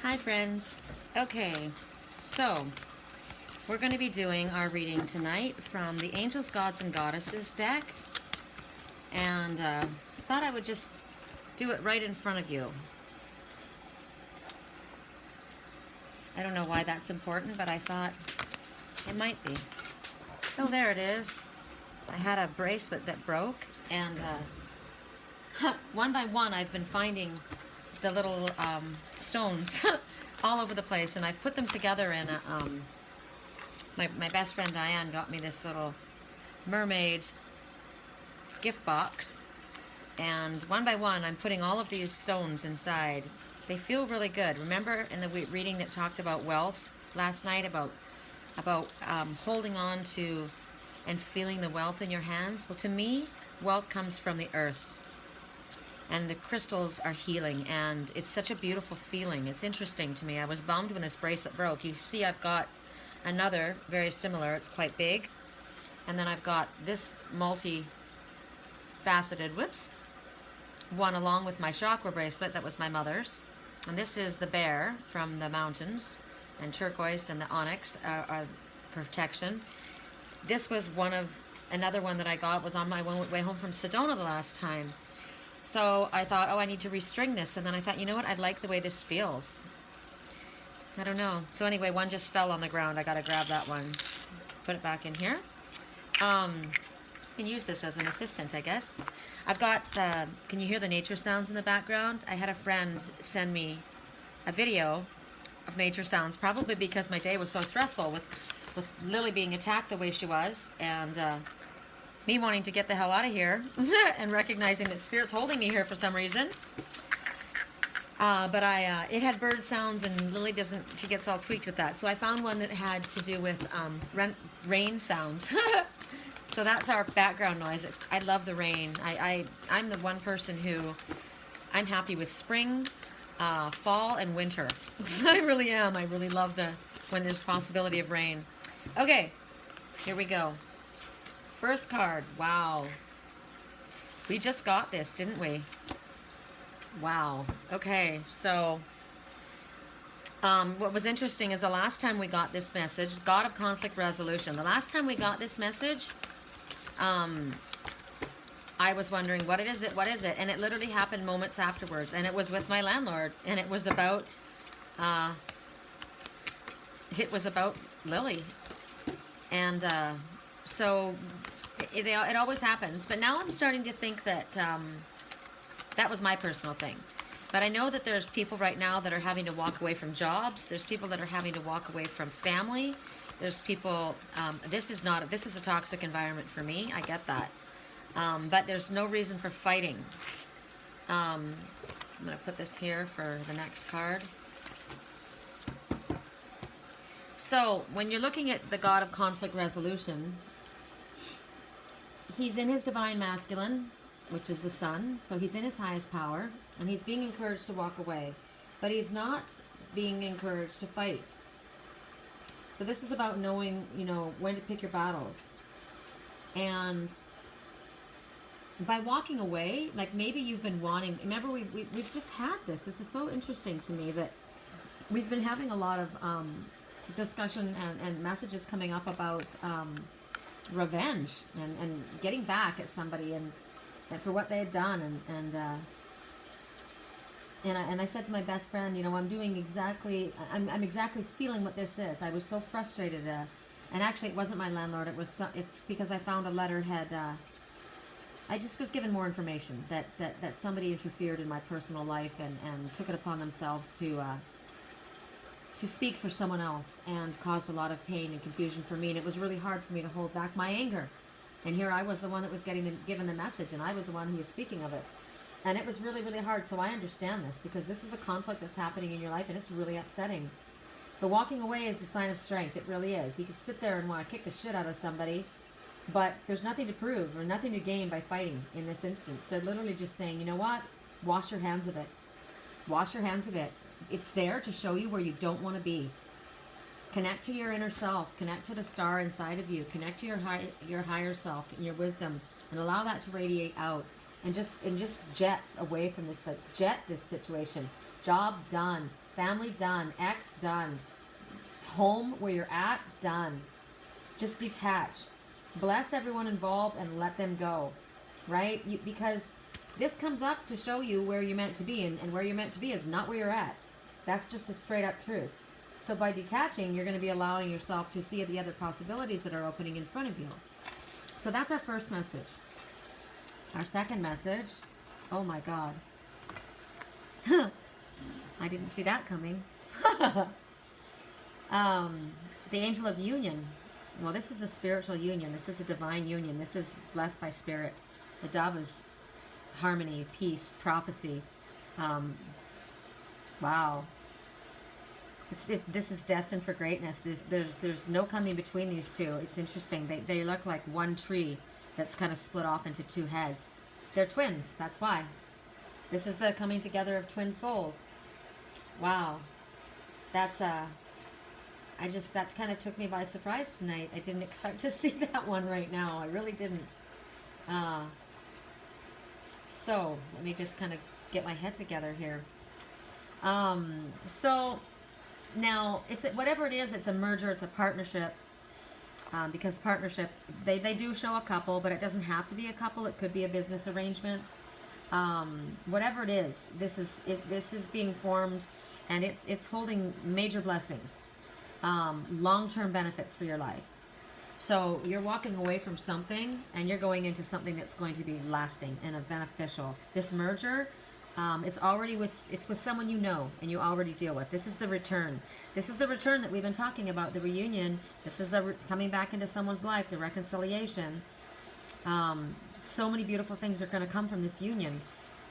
Hi friends. Okay, so we're going to be doing our reading tonight from the Angels, Gods, and Goddesses deck. And thought I would just do it right in front of you. I don't know why that's important, but I thought it might be. Oh, there it is. I had a bracelet that broke, and one by one I've been finding the little stones all over the place, and I put them together in a, my best friend Diane got me this little mermaid gift box, and one by one I'm putting all of these stones inside. They feel really good. Remember in the reading that talked about wealth last night, about holding on to and feeling the wealth in your hands? Well, to me, wealth comes from the earth. And the crystals are healing, and it's such a beautiful feeling. It's interesting to me. I was bummed when this bracelet broke. You see I've got another very similar. It's quite big. And then I've got this multi-faceted, one along with my chakra bracelet that was my mother's. And this is the bear from the mountains, and turquoise and the onyx are protection. This was another one that I got, was on my way home from Sedona the last time. So I thought, oh, I need to restring this. And then I thought, you know what? I like the way this feels. I don't know. So anyway, one just fell on the ground. I got to grab that one. Put it back in here. You can use this as an assistant, I guess. I've got, can you hear the nature sounds in the background? I had a friend send me a video of nature sounds, probably because my day was so stressful with Lily being attacked the way she was, and me wanting to get the hell out of here and recognizing that Spirit's holding me here for some reason. But it had bird sounds, and Lily she gets all tweaked with that. So I found one that had to do with rain sounds. So that's our background noise. I love the rain. I'm the one person who, I'm happy with spring, fall, and winter. I really am. I really love when there's possibility of rain. Okay, here we go. First card. Wow. We just got this, didn't we? Wow. Okay, so what was interesting is the last time we got this message, God of Conflict Resolution. The last time we got this message, I was wondering, what is it? What is it? And it literally happened moments afterwards. And it was with my landlord. And it was about Lily. And so it always happens. But now I'm starting to think that that was my personal thing. But I know that there's people right now that are having to walk away from jobs. There's people that are having to walk away from family. There's people, this is a toxic environment for me. I get that. But there's no reason for fighting. I'm going to put this here for the next card. So, when you're looking at the God of Conflict Resolution, he's in his divine masculine, which is the sun. So he's in his highest power, and he's being encouraged to walk away. But he's not being encouraged to fight. So this is about knowing, when to pick your battles. And by walking away, like maybe you've been wanting, remember we've just had this. This is so interesting to me that we've been having a lot of discussion and messages coming up about revenge and getting back at somebody and for what they had done. And I said to my best friend, I'm doing exactly, I'm exactly feeling what this is. I was so frustrated. And actually it wasn't my landlord. It's because I found a letterhead. I just was given more information that somebody interfered in my personal life and took it upon themselves to speak for someone else and caused a lot of pain and confusion for me. And it was really hard for me to hold back my anger. And here I was the one that was given the message, and I was the one who was speaking of it. And it was really, really hard. So I understand this, because this is a conflict that's happening in your life, and it's really upsetting. But walking away is a sign of strength. It really is. You could sit there and want to kick the shit out of somebody, but there's nothing to prove or nothing to gain by fighting in this instance. They're literally just saying, you know what? Wash your hands of it. Wash your hands of it. It's there to show you where you don't want to be. Connect to your inner self. Connect to the star inside of you. Connect to your higher self and your wisdom, and allow that to radiate out. And just jet away from this, like jet this situation. Job done. Family, done. Ex, done. Home, where you're at, done. Just detach. Bless everyone involved and let them go, right? Because this comes up to show you where you're meant to be, and where you're meant to be is not where you're at. That's just the straight up truth. So by detaching, you're going to be allowing yourself to see the other possibilities that are opening in front of you. So that's our first message. Our second message, oh my God. I didn't see that coming. The angel of union. Well, this is a spiritual union. This is a divine union. This is blessed by spirit. The dove is harmony, peace, prophecy. Wow. This is destined for greatness. There's no coming between these two. It's interesting. They look like one tree that's kind of split off into two heads. They're twins. That's why. This is the coming together of twin souls. Wow. That's that kind of took me by surprise tonight. I didn't expect to see that one right now. I really didn't. So let me just kind of get my head together here. So now it's whatever it is. It's a merger. It's a partnership. Because partnership, they do show a couple, but it doesn't have to be a couple. It could be a business arrangement. Whatever it is, this is being formed, and it's holding major blessings. Long-term benefits for your life. So you're walking away from something and you're going into something that's going to be lasting and beneficial. This merger, it's with someone you know and you already deal with. This is the return. This is the return that we've been talking about, the reunion. This is the coming back into someone's life, the reconciliation. So many beautiful things are going to come from this union.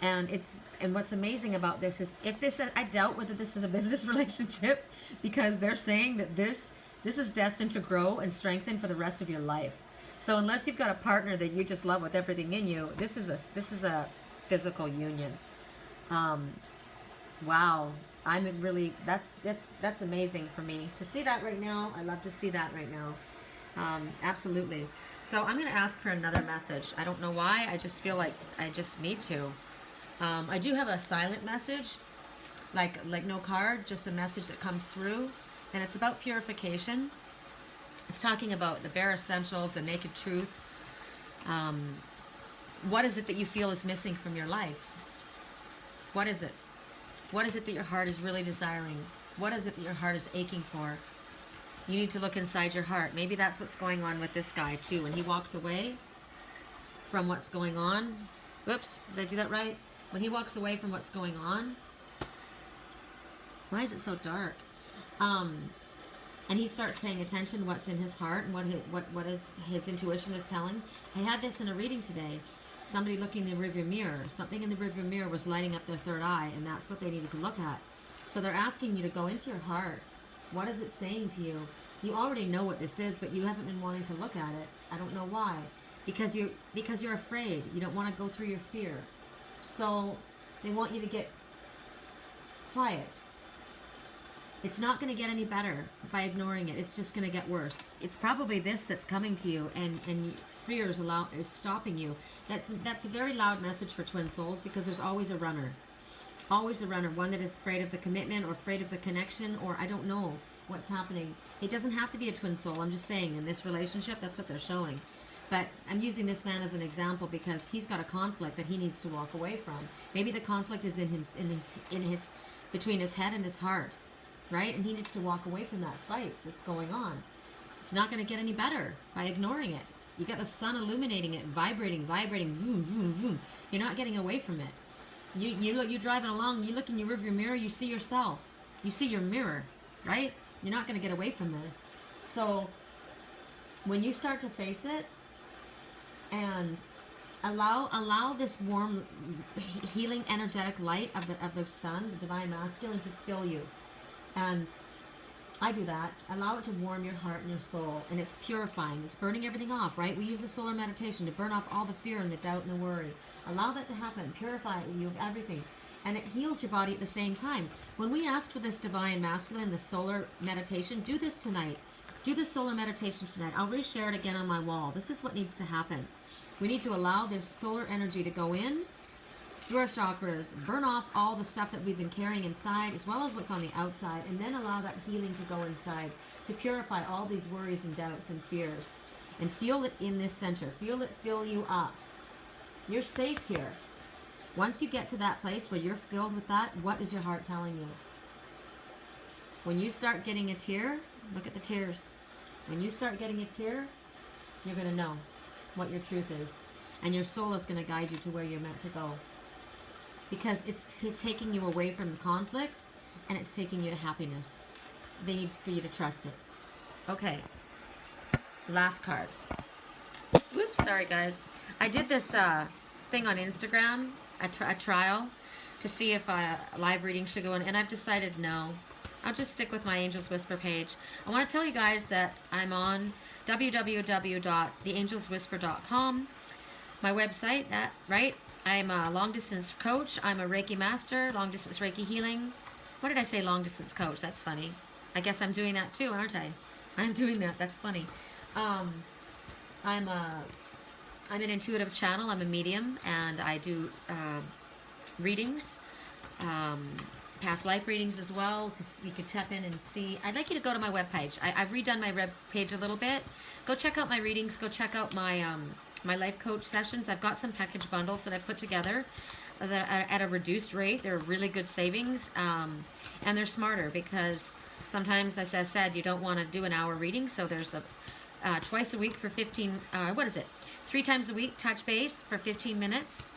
And what's amazing about this is I doubt whether this is a business relationship, because they're saying that this is destined to grow and strengthen for the rest of your life. So unless you've got a partner that you just love with everything in you, this is a physical union. Wow. That's amazing for me to see that right now. I love to see that right now. Absolutely. So I'm going to ask for another message. I don't know why. I just feel like I just need to. I do have a silent message, like no card, just a message that comes through, and it's about purification. It's talking about the bare essentials, the naked truth. What is it that you feel is missing from your life? What is it? What is it that your heart is really desiring? What is it that your heart is aching for? You need to look inside your heart. Maybe that's what's going on with this guy too. When he walks away from what's going on, whoops, did I do that right? When he walks away from what's going on, why is it so dark? And he starts paying attention to what's in his heart and what his intuition is telling. I had this in a reading today. Somebody looking in the rearview mirror. Something in the rearview mirror was lighting up their third eye, and that's what they needed to look at. So they're asking you to go into your heart. What is it saying to you? You already know what this is, but you haven't been wanting to look at it. I don't know why. Because you're afraid. You don't want to go through your fear. So they want you to get quiet. It's not going to get any better by ignoring it. It's just going to get worse. It's probably this that's coming to you, and fear is stopping you. That's a very loud message for twin souls, because there's always a runner. Always a runner. One that is afraid of the commitment or afraid of the connection, or I don't know what's happening. It doesn't have to be a twin soul. I'm just saying, in this relationship, that's what they're showing. But I'm using this man as an example because he's got a conflict that he needs to walk away from. Maybe the conflict is in his between his head and his heart, right? And he needs to walk away from that fight that's going on. It's not going to get any better by ignoring it. You got the sun illuminating it, vibrating, vroom, vroom, vroom. You're not getting away from it. You're driving along, you look in your rearview mirror, you see yourself. You see your mirror, right? You're not going to get away from this. So when you start to face it, and allow this warm, healing, energetic light of the sun, the divine masculine, to fill you. And I do that. Allow it to warm your heart and your soul. And it's purifying. It's burning everything off, right? We use the solar meditation to burn off all the fear and the doubt and the worry. Allow that to happen. Purify it with you of everything. And it heals your body at the same time. When we ask for this divine masculine, the solar meditation, do this tonight. Do the solar meditation tonight. I'll reshare it again on my wall. This is what needs to happen. We need to allow this solar energy to go in through our chakras, burn off all the stuff that we've been carrying inside, as well as what's on the outside, and then allow that healing to go inside to purify all these worries and doubts and fears. And feel it in this center. Feel it fill you up. You're safe here. Once you get to that place where you're filled with that, what is your heart telling you? When you start getting a tear, look at the tears. When you start getting a tear, you're going to know what your truth is. And your soul is going to guide you to where you're meant to go. Because it's taking you away from the conflict, and it's taking you to happiness. They need for you to trust it. Okay. Last card. Whoops, sorry guys. I did this thing on Instagram, a trial, to see if a live reading should go in, and I've decided no. I'll just stick with my Angels Whisper page. I want to tell you guys that I'm on www.theangelswhisper.com, my website, right? I'm a long-distance coach. I'm a Reiki master, long-distance Reiki healing. What did I say, long-distance coach? That's funny. I guess I'm doing that too, aren't I? I'm doing that. That's funny. I'm an intuitive channel. I'm a medium, and I do readings, past life readings as well, because you could tap in and see. I'd like you to go to my webpage. I've redone my web page a little bit. Go check out my readings. Go check out my my life coach sessions. I've got some package bundles that I've put together that are at a reduced rate. They're really good savings, and they're smarter because sometimes, as I said, you don't want to do an hour reading. So there's the twice a week for 15. 3 times a week, touch base for 15 minutes.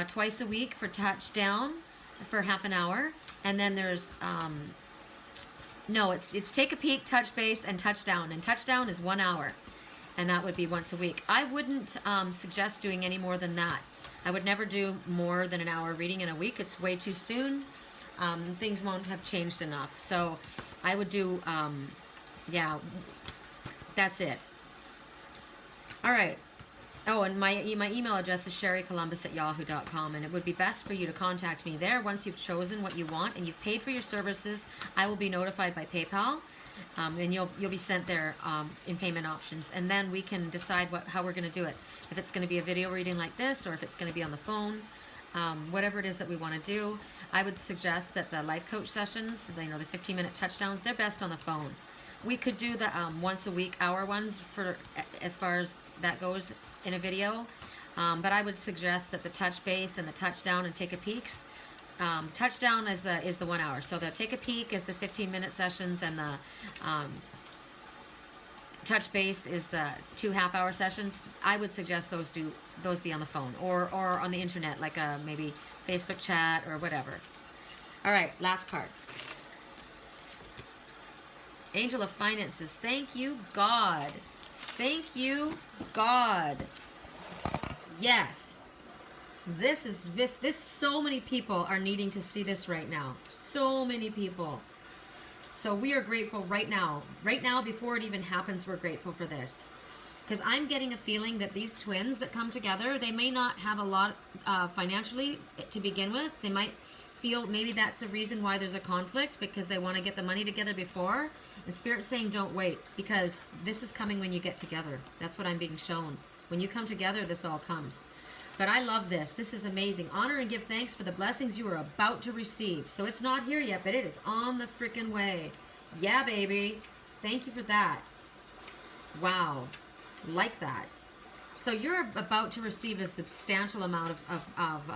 Twice a week for touchdown for half an hour. And then there's, it's take a peek, touch base, and touchdown. And touchdown is 1 hour. And that would be once a week. I wouldn't suggest doing any more than that. I would never do more than an hour reading in a week. It's way too soon. Things won't have changed enough. So I would do, that's it. All right. Oh, and my email address is sherrycolumbus@yahoo.com, and it would be best for you to contact me there once you've chosen what you want and you've paid for your services. I will be notified by PayPal, and you'll be sent there in payment options, and then we can decide how we're going to do it. If it's going to be a video reading like this, or if it's going to be on the phone, whatever it is that we want to do. I would suggest that the life coach sessions, the 15-minute touchdowns, they're best on the phone. We could do the once a week hour ones for as far as that goes in a video, but I would suggest that the touch base and the touchdown and take a peeks. Touchdown is the 1 hour, so the take a peek is the 15-minute sessions, and the touch base is the 2 half-hour sessions. I would suggest those be on the phone or on the internet, like maybe Facebook chat or whatever. All right, last card. Angel of Finances. Thank you, God. Thank you, God. Yes. This so many people are needing to see this right now. So many people. So we are grateful right now. Right now, before it even happens, we're grateful for this. Because I'm getting a feeling that these twins that come together, they may not have a lot financially to begin with. They might feel maybe that's a reason why there's a conflict, because they want to get the money together before. And Spirit's saying don't wait, because this is coming when you get together. That's what I'm being shown. When you come together, this all comes. But I love this. This is amazing. Honor and give thanks for the blessings you are about to receive. So it's not here yet, but it is on the freaking way. Yeah, baby. Thank you for that. Wow. Like that. So you're about to receive a substantial amount of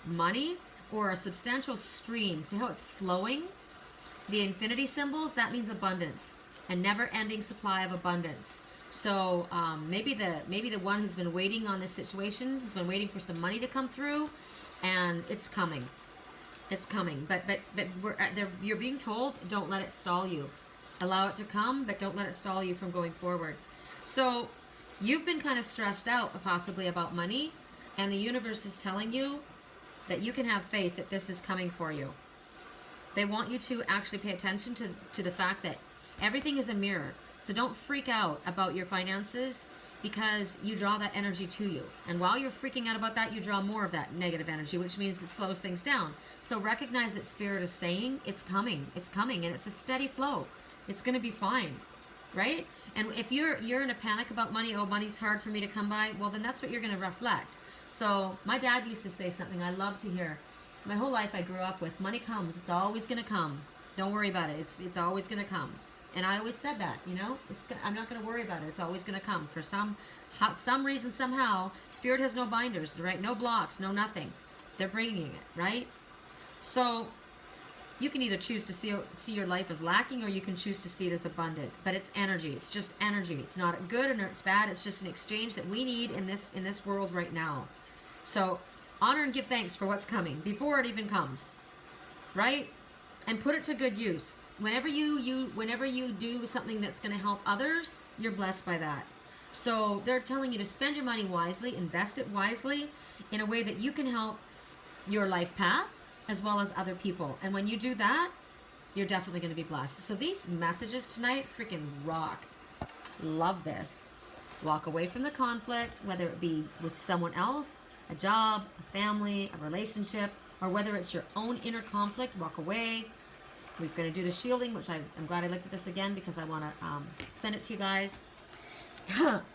money, or a substantial stream. See how it's flowing? The infinity symbols, that means abundance, a never-ending supply of abundance. So maybe the one who's been waiting on this situation has been waiting for some money to come through, and it's coming. It's coming. But you're being told, don't let it stall you. Allow it to come, but don't let it stall you from going forward. So you've been kind of stressed out possibly about money, and the universe is telling you that you can have faith that this is coming for you. They want you to actually pay attention to the fact that everything is a mirror. So don't freak out about your finances, because you draw that energy to you. And while you're freaking out about that, you draw more of that negative energy, which means it slows things down. So recognize that Spirit is saying it's coming, and it's a steady flow. It's going to be fine, right? And if you're in a panic about money, oh, money's hard for me to come by, well, then that's what you're going to reflect. So my dad used to say something I love to hear. My whole life I grew up with, money comes, it's always going to come. Don't worry about it. It's always going to come. And I always said that, you know, I'm not going to worry about it. It's always going to come. For some reason, somehow, Spirit has no binders, right? No blocks, no nothing. They're bringing it, right? So you can either choose to see your life as lacking, or you can choose to see it as abundant. But it's energy. It's just energy. It's not good or it's bad. It's just an exchange that we need in this world right now. So honor and give thanks for what's coming before it even comes, right? And put it to good use. Whenever you do something that's going to help others, you're blessed by that. So they're telling you to spend your money wisely, invest it wisely in a way that you can help your life path as well as other people. And when you do that, you're definitely going to be blessed. So these messages tonight freaking rock. Love this. Walk away from the conflict, whether it be with someone else, a job, a family, a relationship, or whether it's your own inner conflict. Walk away. We're going to do the shielding, which I'm glad I looked at this again because I want to send it to you guys.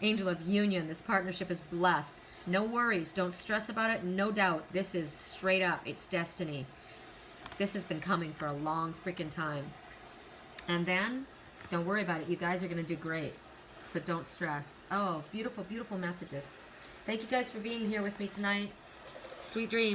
Angel of Union. This partnership is blessed. No worries. Don't stress about it. No doubt. This is straight up. It's destiny. This has been coming for a long freaking time. And then, don't worry about it. You guys are going to do great. So don't stress. Oh, beautiful, beautiful messages. Thank you guys for being here with me tonight. Sweet dreams.